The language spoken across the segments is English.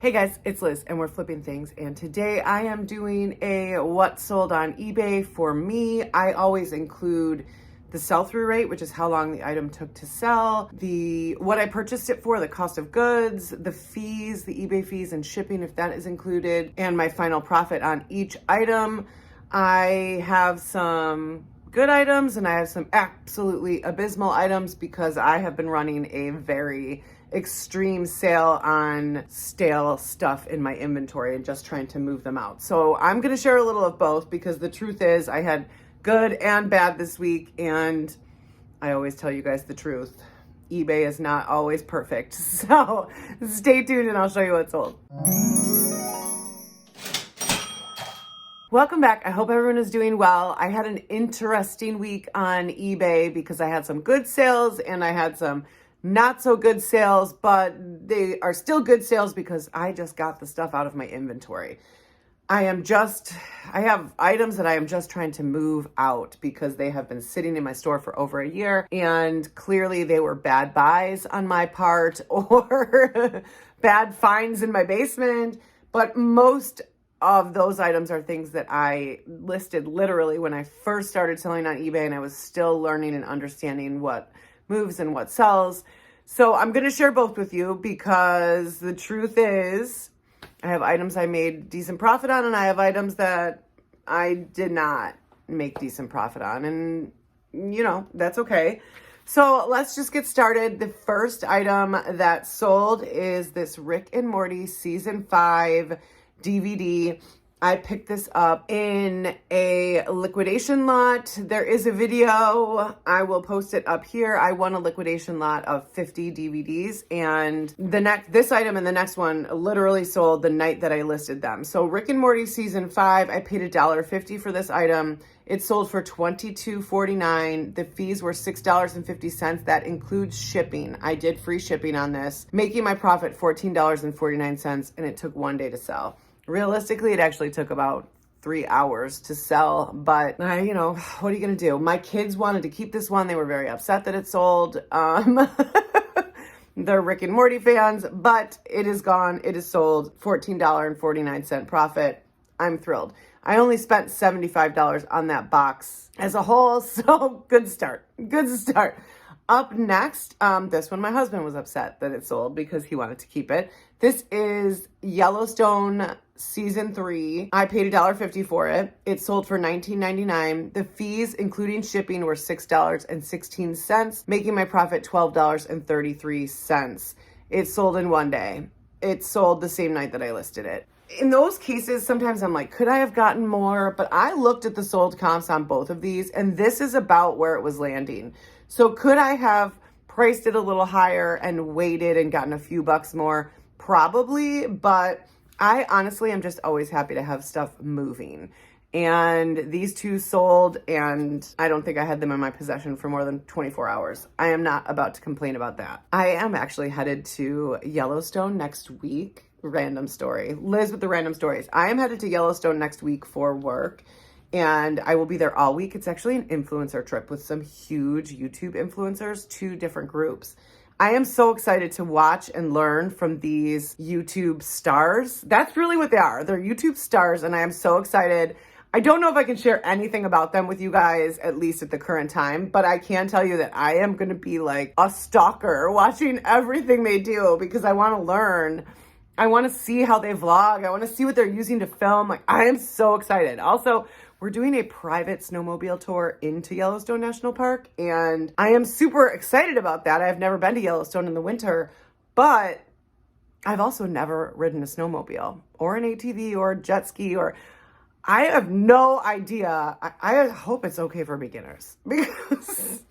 Hey guys, it's Liz and we're flipping things, and today I am doing a what sold on eBay for me. I always include the sell-through rate, which is how long the item took to sell, what I purchased it for, the cost of goods, the fees, the eBay fees and shipping if that is included, and my final profit on each item. I have some good items and I have some absolutely abysmal items because I have been running a very extreme sale on stale stuff in my inventory and just trying to move them out. So I'm going to share a little of both because the truth is I had good and bad this week, and I always tell you guys the truth. eBay is not always perfect. So stay tuned and I'll show you what's sold. Welcome back. I hope everyone is doing well. I had an interesting week on eBay because I had some good sales and I had some not so good sales, but they are still good sales because I just got the stuff out of my inventory. I have items that I am just trying to move out because they have been sitting in my store for over a year, and clearly they were bad buys on my part or bad finds in my basement. But most of those items are things that I listed literally when I first started selling on eBay, and I was still learning and understanding what moves and what sells. So I'm going to share both with you because the truth is I have items I made decent profit on and I have items that I did not make decent profit on, and that's okay. So let's just get started. The first item that sold is this Rick and Morty season 5 DVD. I picked this up in a liquidation lot. There is a video. I will post it up here. I won a liquidation lot of 50 DVDs, and this item and the next one literally sold the night that I listed them. So Rick and Morty season 5, I paid $1.50 for this item. It sold for $22.49. The fees were $6.50. That includes shipping. I did free shipping on this, making my profit $14.49, and it took 1 day to sell. Realistically, it actually took about 3 hours to sell, but what are you going to do? My kids wanted to keep this one. They were very upset that it sold. They're Rick and Morty fans, but it is gone. It is sold. $14.49 profit. I'm thrilled. I only spent $75 on that box as a whole, so good start. Good start. Up next, this one, my husband was upset that it sold because he wanted to keep it. This is Yellowstone season 3. I paid $1.50 for it. It sold for $19.99. The fees, including shipping, were $6.16, making my profit $12.33. It sold in 1 day. It sold the same night that I listed it. In those cases, sometimes I'm like, could I have gotten more? But I looked at the sold comps on both of these, and this is about where it was landing. So could I have priced it a little higher and waited and gotten a few bucks more? Probably, but I honestly am just always happy to have stuff moving. And these two sold, and I don't think I had them in my possession for more than 24 hours. I am not about to complain about that. I am actually headed to Yellowstone next week. Random story. Liz with the random stories. I am headed to Yellowstone next week for work, and I will be there all week. It's actually an influencer trip with some huge YouTube influencers, 2 different groups. I am so excited to watch and learn from these YouTube stars. That's really what they are. They're YouTube stars, and I am so excited. I don't know if I can share anything about them with you guys, at least at the current time, but I can tell you that I am going to be like a stalker watching everything they do because I want to learn. I want to see how they vlog. I want to see what they're using to film. Like, I am so excited. Also, we're doing a private snowmobile tour into Yellowstone National Park, and I am super excited about that. I've never been to Yellowstone in the winter, but I've also never ridden a snowmobile or an ATV or a jet ski, or I have no idea. I hope it's okay for beginners because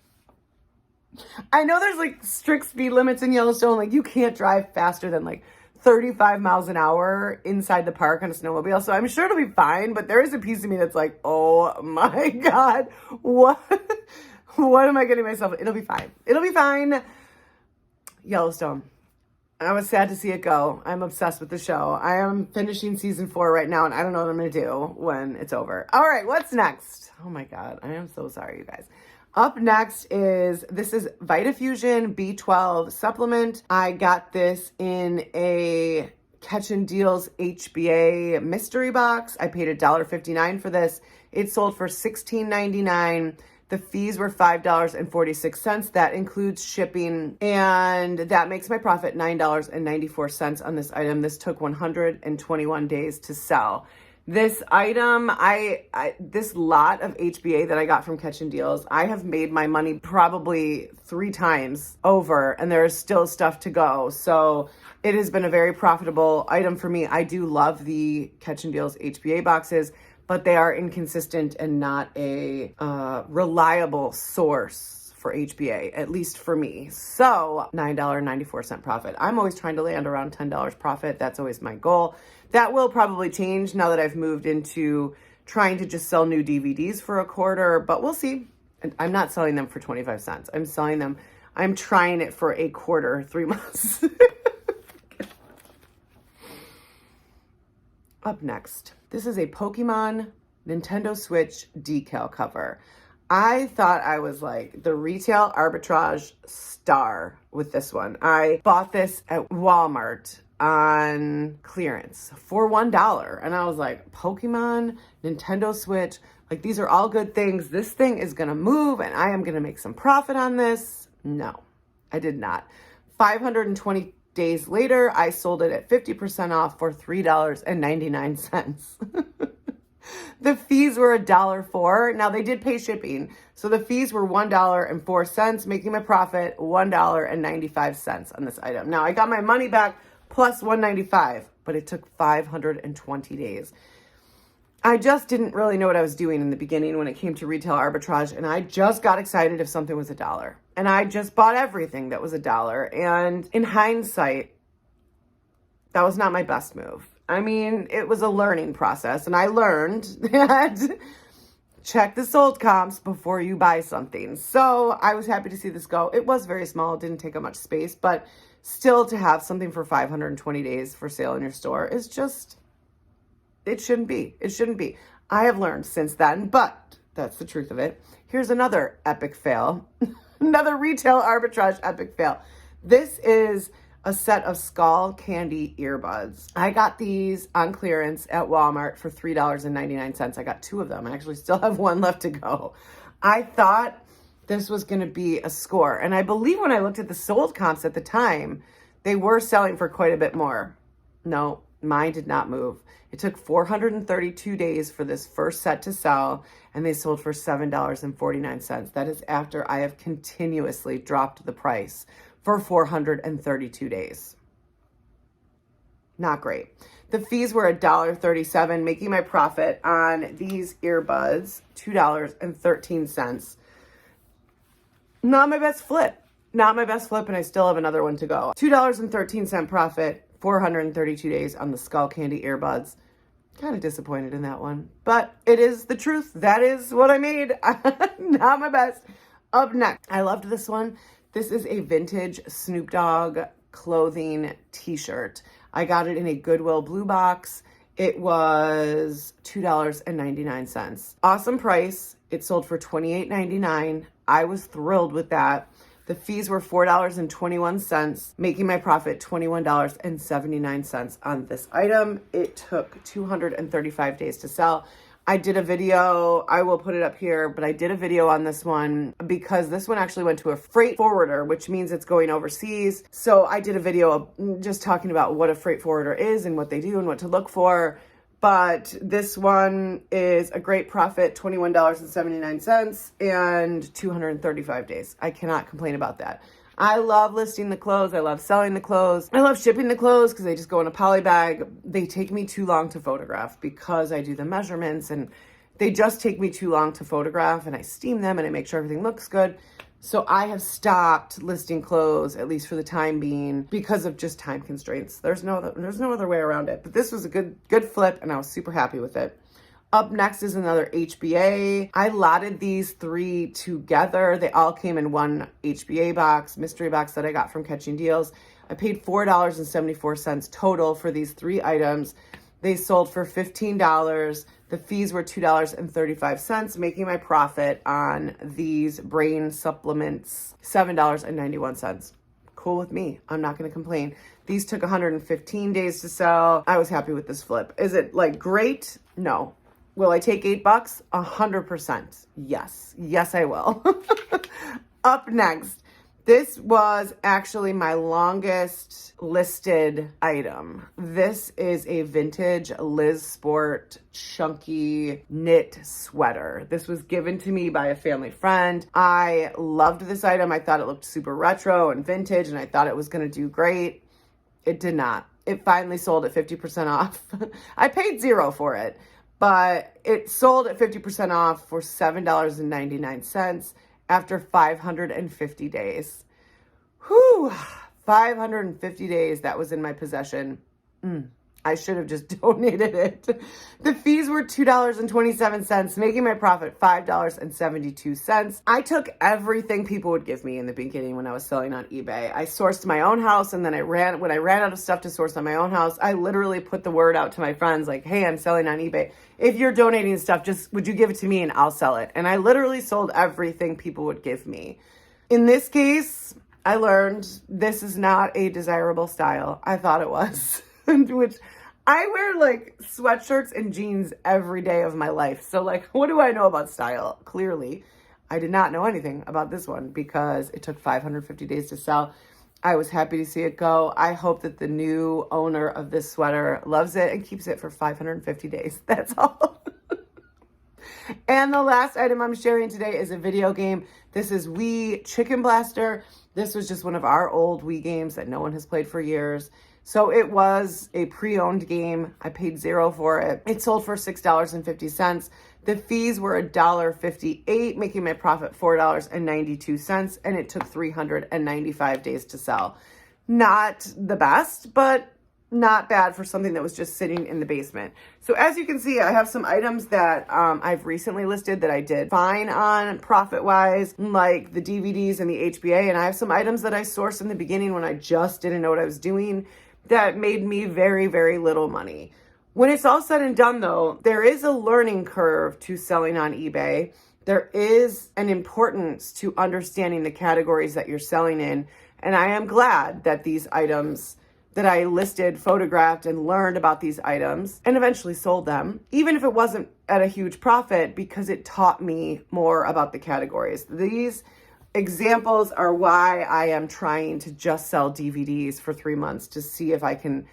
I know there's like strict speed limits in Yellowstone. Like, you can't drive faster than like 35 miles an hour inside the park on a snowmobile. So I'm sure it'll be fine, but there is a piece of me that's like, oh my God, what am I getting myself? It'll be fine. It'll be fine. Yellowstone. I was sad to see it go. I'm obsessed with the show. I am finishing season 4 right now, and I don't know what I'm going to do when it's over. All right, what's next? Oh my God, I am so sorry, you guys. Up next is VitaFusion B12 supplement. I got this in a Catchin' Deals HBA mystery box. I paid $1.59 for this. It sold for $16.99. The fees were $5.46. That includes shipping, and that makes my profit $9.94 on this item. This took 121 days to sell. This item, this lot of HBA that I got from Catchin' Deals, I have made my money probably 3 times over, and there is still stuff to go. So it has been a very profitable item for me. I do love the Catchin' Deals HBA boxes, but they are inconsistent and not a reliable source for HBA, at least for me. So $9.94 profit. I'm always trying to land around $10 profit. That's always my goal. That will probably change now that I've moved into trying to just sell new DVDs for a quarter, but we'll see. And I'm not selling them for 25 cents. I'm trying it for a quarter, 3 months. Up next, this is a Pokemon Nintendo Switch decal cover. I thought I was like the retail arbitrage star with this one. I bought this at Walmart on clearance for $1. And I was like, Pokemon, Nintendo Switch, like these are all good things. This thing is going to move and I am going to make some profit on this. No, I did not. 520 days later, I sold it at 50% off for $3.99. The fees were $1.04. Now they did pay shipping. So the fees were $1.04, making my profit $1.95 on this item. Now I got my money back plus $1.95, but it took 520 days. I just didn't really know what I was doing in the beginning when it came to retail arbitrage, and I just got excited if something was $1. And I just bought everything that was $1. And in hindsight, that was not my best move. I mean, it was a learning process, and I learned that check the sold comps before you buy something. So I was happy to see this go. It was very small. It didn't take up much space, but still to have something for 520 days for sale in your store is just, it shouldn't be. It shouldn't be. I have learned since then, but that's the truth of it. Here's another epic fail. Another retail arbitrage epic fail. This is a set of Skull Candy earbuds. I got these on clearance at Walmart for $3.99. I got 2 of them. I actually still have 1 left to go. I thought this was going to be a score. And I believe when I looked at the sold comps at the time, they were selling for quite a bit more. No, mine did not move. It took 432 days for this first set to sell, and they sold for $7.49. That is after I have continuously dropped the price for 432 days. Not great. The fees were $1.37, making my profit on these earbuds $2.13. Not my best flip. Not my best flip, and I still have another one to go. $2.13 profit, 432 days on the Skull Candy earbuds. Kind of disappointed in that one, but it is the truth. That is what I made. Not my best. Up next, I loved this one. This is a vintage Snoop Dogg clothing t-shirt. I got it in a Goodwill blue box. It was $2.99. Awesome price. It sold for $28.99. I was thrilled with that. The fees were $4.21, making my profit $21.79 on this item. It took 235 days to sell. I did a video, I will put it up here, but I did a video on this one because this one actually went to a freight forwarder, which means it's going overseas. So I did a video just talking about what a freight forwarder is and what they do and what to look for. But this one is a great profit, $21.79 and 235 days. I cannot complain about that. I love listing the clothes. I love selling the clothes. I love shipping the clothes because they just go in a poly bag. They take me too long to photograph because I do the measurements and they just take me too long to photograph, and I steam them and I make sure everything looks good. So I have stopped listing clothes, at least for the time being, because of just time constraints. There's no other way around it. But this was a good flip, and I was super happy with it. Up next is another HBA. I lotted these 3 together. They all came in one HBA box, mystery box that I got from Catchin' Deals. I paid $4.74 total for these 3 items. They sold for $15. The fees were $2.35, making my profit on these brain supplements $7.91. Cool with me. I'm not going to complain. These took 115 days to sell. I was happy with this flip. Is it like great? No. Will I take $8? 100%. Yes. Yes, I will. Up next. This was actually my longest listed item. This is a vintage Liz Sport chunky knit sweater. This was given to me by a family friend. I loved this item. I thought it looked super retro and vintage, and I thought it was going to do great. It did not. It finally sold at 50% off. I paid $0 for it, but it sold at 50% off for $7.99. after 550 days. Whew, 550 days that was in my possession. I should have just donated it. The fees were $2.27, making my profit $5.72. I took everything people would give me in the beginning when I was selling on eBay. I sourced my own house, and then when I ran out of stuff to source on my own house, I literally put the word out to my friends like, hey, I'm selling on eBay. If you're donating stuff, would you give it to me and I'll sell it? And I literally sold everything people would give me. In this case, I learned this is not a desirable style. I thought it was. Which I wear like sweatshirts and jeans every day of my life. So like, what do I know about style? Clearly, I did not know anything about this one because it took 550 days to sell. I was happy to see it go. I hope that the new owner of this sweater loves it and keeps it for 550 days. That's all. And the last item I'm sharing today is a video game. This is Wii Chicken Blaster. This was just one of our old Wii games that no one has played for years. So it was a pre-owned game. I paid $0 for it. It sold for $6.50. The fees were $1.58, making my profit $4.92, and it took 395 days to sell. Not the best, but not bad for something that was just sitting in the basement. So as you can see, I have some items that I've recently listed that I did fine on profit-wise, like the DVDs and the HBA, and I have some items that I sourced in the beginning when I just didn't know what I was doing that made me very, very little money. When it's all said and done, though, there is a learning curve to selling on eBay. There is an importance to understanding the categories that you're selling in, and I am glad that these items that I listed, photographed, and learned about these items and eventually sold them, even if it wasn't at a huge profit, because it taught me more about the categories. These examples are why I am trying to just sell DVDs for 3 months to see if I can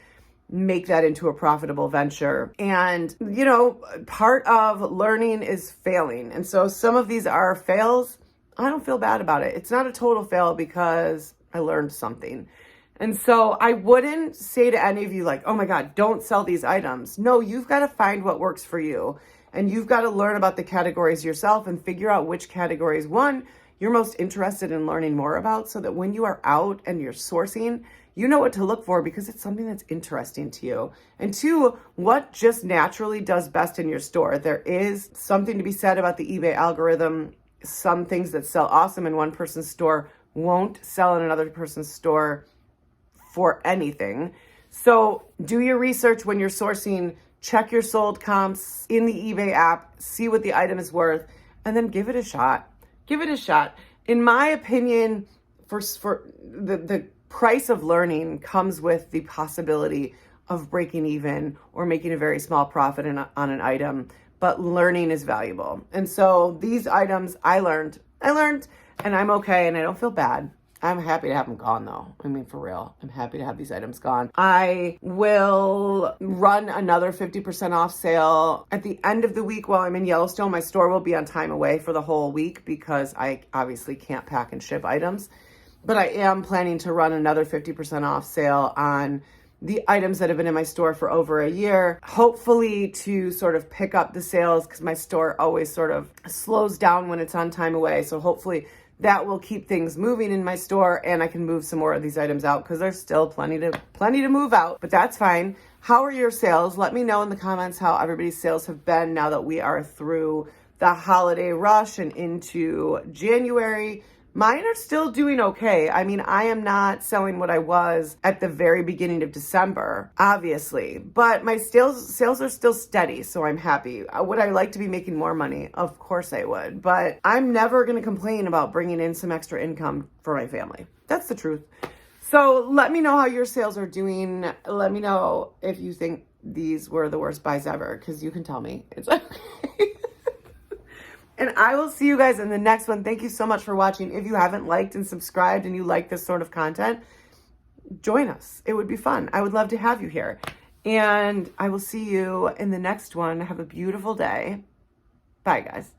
make that into a profitable venture. And, you know, part of learning is failing. And so some of these are fails. I don't feel bad about it. It's not a total fail because I learned something. And so I wouldn't say to any of you like, oh my God, don't sell these items. No, you've got to find what works for you. And you've got to learn about the categories yourself and figure out which categories, one, you're most interested in learning more about, so that when you are out and you're sourcing, you know what to look for because it's something that's interesting to you. And two, what just naturally does best in your store. There is something to be said about the eBay algorithm. Some things that sell awesome in one person's store won't sell in another person's store for anything. So do your research when you're sourcing, check your sold comps in the eBay app, see what the item is worth, and then give it a shot. Give it a shot. In my opinion, for the price of learning comes with the possibility of breaking even or making a very small profit on an item, but learning is valuable. And so these items I learned, and I'm okay, and I don't feel bad. I'm happy to have them gone, though. I mean, for real. I'm happy to have these items gone. I will run another 50% off sale at the end of the week while I'm in Yellowstone. My store will be on time away for the whole week because I obviously can't pack and ship items. But I am planning to run another 50% off sale on the items that have been in my store for over a year, hopefully to sort of pick up the sales because my store always sort of slows down when it's on time away. So hopefully that will keep things moving in my store, and I can move some more of these items out because there's still plenty to move out, but that's fine. How are your sales? Let me know in the comments how everybody's sales have been now that we are through the holiday rush and into January. Mine are still doing okay. I mean, I am not selling what I was at the very beginning of December, obviously, but my sales are still steady, so I'm happy. Would I like to be making more money? Of course I would, but I'm never going to complain about bringing in some extra income for my family. That's the truth. So let me know how your sales are doing. Let me know if you think these were the worst buys ever, because you can tell me. It's okay. And I will see you guys in the next one. Thank you so much for watching. If you haven't liked and subscribed and you like this sort of content, join us. It would be fun. I would love to have you here. And I will see you in the next one. Have a beautiful day. Bye, guys.